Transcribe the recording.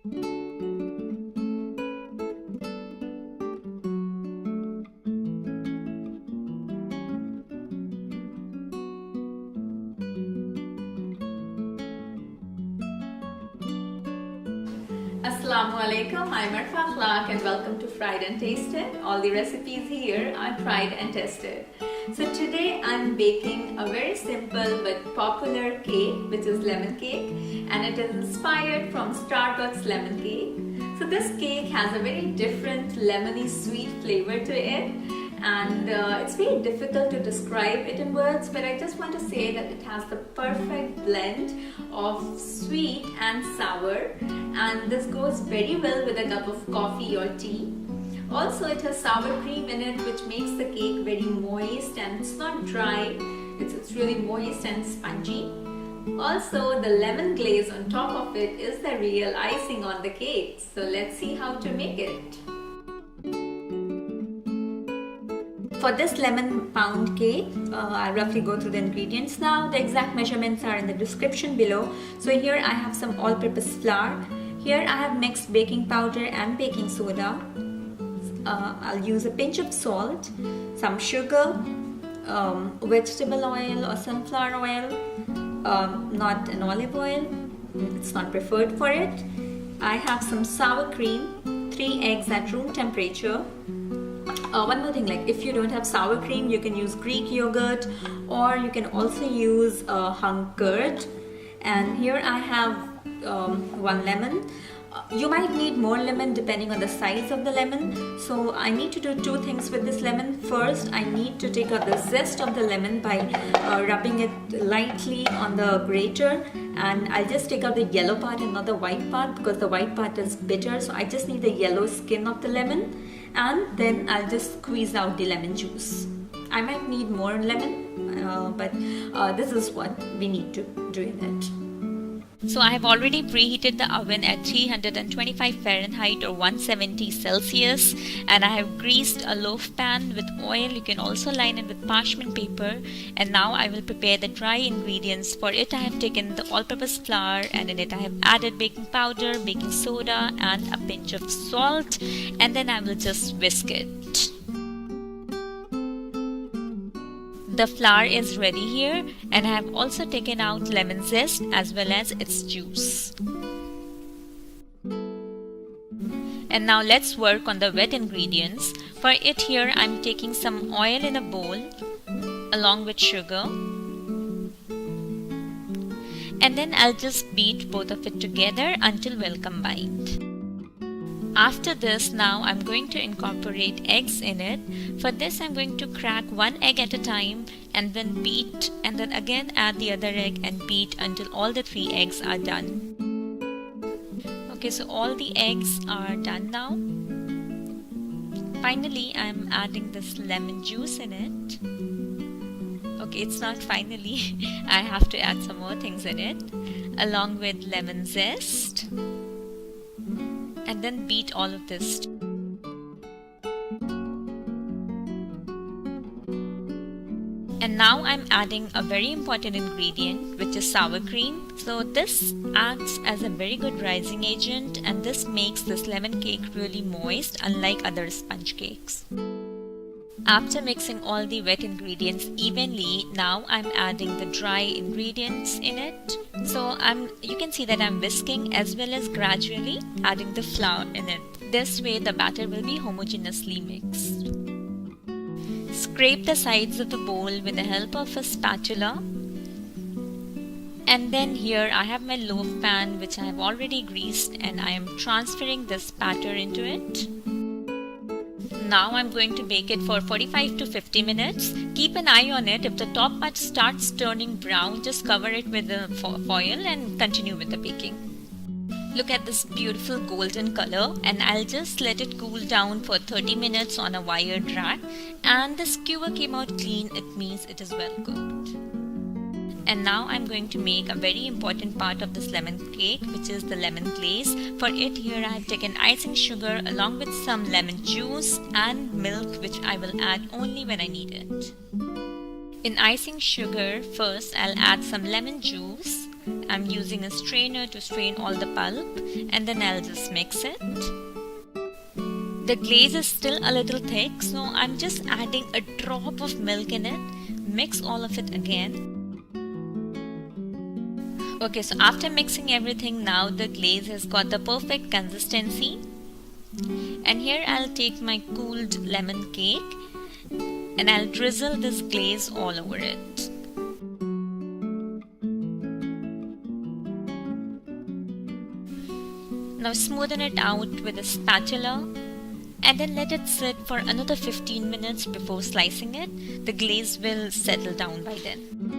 Assalamu alaikum, I'm Arfa Akhlaq and welcome to Fried and Tasted. All the recipes here are tried and tested. So today I'm baking a very simple but popular cake, which is lemon cake, and it is inspired from Starbucks lemon cake. So this cake has a very different lemony sweet flavor to it, and it's very difficult to describe it in words, but I just want to say that it has the perfect blend of sweet and sour, and this goes very well with a cup of coffee or tea. Also, it has sour cream in it, which makes the cake very moist, and it's not dry, it's really moist and spongy. Also, the lemon glaze on top of it is the real icing on the cake. So let's see how to make it. For this lemon pound cake, I'll roughly go through the ingredients now. The exact measurements are in the description below. So here I have some all-purpose flour. Here I have mixed baking powder and baking soda. I'll use a pinch of salt, some sugar, vegetable oil or sunflower oil, not an olive oil, it's not preferred for it. I have some sour cream, 3 eggs at room temperature. One more thing, like if you don't have sour cream, you can use Greek yogurt, or you can also use hung curd. And here I have 1 lemon. You might need more lemon depending on the size of the lemon. So I need to do 2 things with this lemon. First, I need to take out the zest of the lemon by rubbing it lightly on the grater, and I'll just take out the yellow part and not the white part, because the white part is bitter. So I just need the yellow skin of the lemon, and then I'll just squeeze out the lemon juice. I might need more lemon, but this is what we need to do in it. So I have already preheated the oven at 325 Fahrenheit or 170 Celsius, and I have greased a loaf pan with oil. You can also line it with parchment paper, and now I will prepare the dry ingredients. For it I have taken the all-purpose flour, and in it I have added baking powder, baking soda and a pinch of salt, and then I will just whisk it. The flour is ready here, and I have also taken out lemon zest as well as its juice. And now let's work on the wet ingredients. For it here I'm taking some oil in a bowl along with sugar, and then I'll just beat both of it together until well combined. After this, now I'm going to incorporate eggs in it. For this I'm going to crack 1 egg at a time and then beat, and then again add the other egg and beat until all the 3 eggs are done. Okay, so all the eggs are done now. Finally, I'm adding this lemon juice in it. Okay, it's not finally, I have to add some more things in it, along with lemon zest. And then beat all of this. And now I'm adding a very important ingredient, which is sour cream. So this acts as a very good rising agent, and this makes this lemon cake really moist, unlike other sponge cakes. After mixing all the wet ingredients evenly, now I'm adding the dry ingredients in it. So you can see that I'm whisking as well as gradually adding the flour in it. This way the batter will be homogeneously mixed. Scrape the sides of the bowl with the help of a spatula. And then here I have my loaf pan, which I have already greased, and I am transferring this batter into it. Now I'm going to bake it for 45 to 50 minutes. Keep an eye on it. If the top part starts turning brown, just cover it with the foil and continue with the baking. Look at this beautiful golden color, and I'll just let it cool down for 30 minutes on a wired rack, and the skewer came out clean. It means it is well cooked. And now I'm going to make a very important part of this lemon cake, which is the lemon glaze. For it here I have taken icing sugar along with some lemon juice and milk, which I will add only when I need it. In icing sugar, first I'll add some lemon juice, I'm using a strainer to strain all the pulp, and then I'll just mix it. The glaze is still a little thick, so I'm just adding a drop of milk in it. Mix all of it again. Okay, so after mixing everything, now the glaze has got the perfect consistency. And here I'll take my cooled lemon cake and I'll drizzle this glaze all over it. Now smoothen it out with a spatula and then let it sit for another 15 minutes before slicing it. The glaze will settle down by then.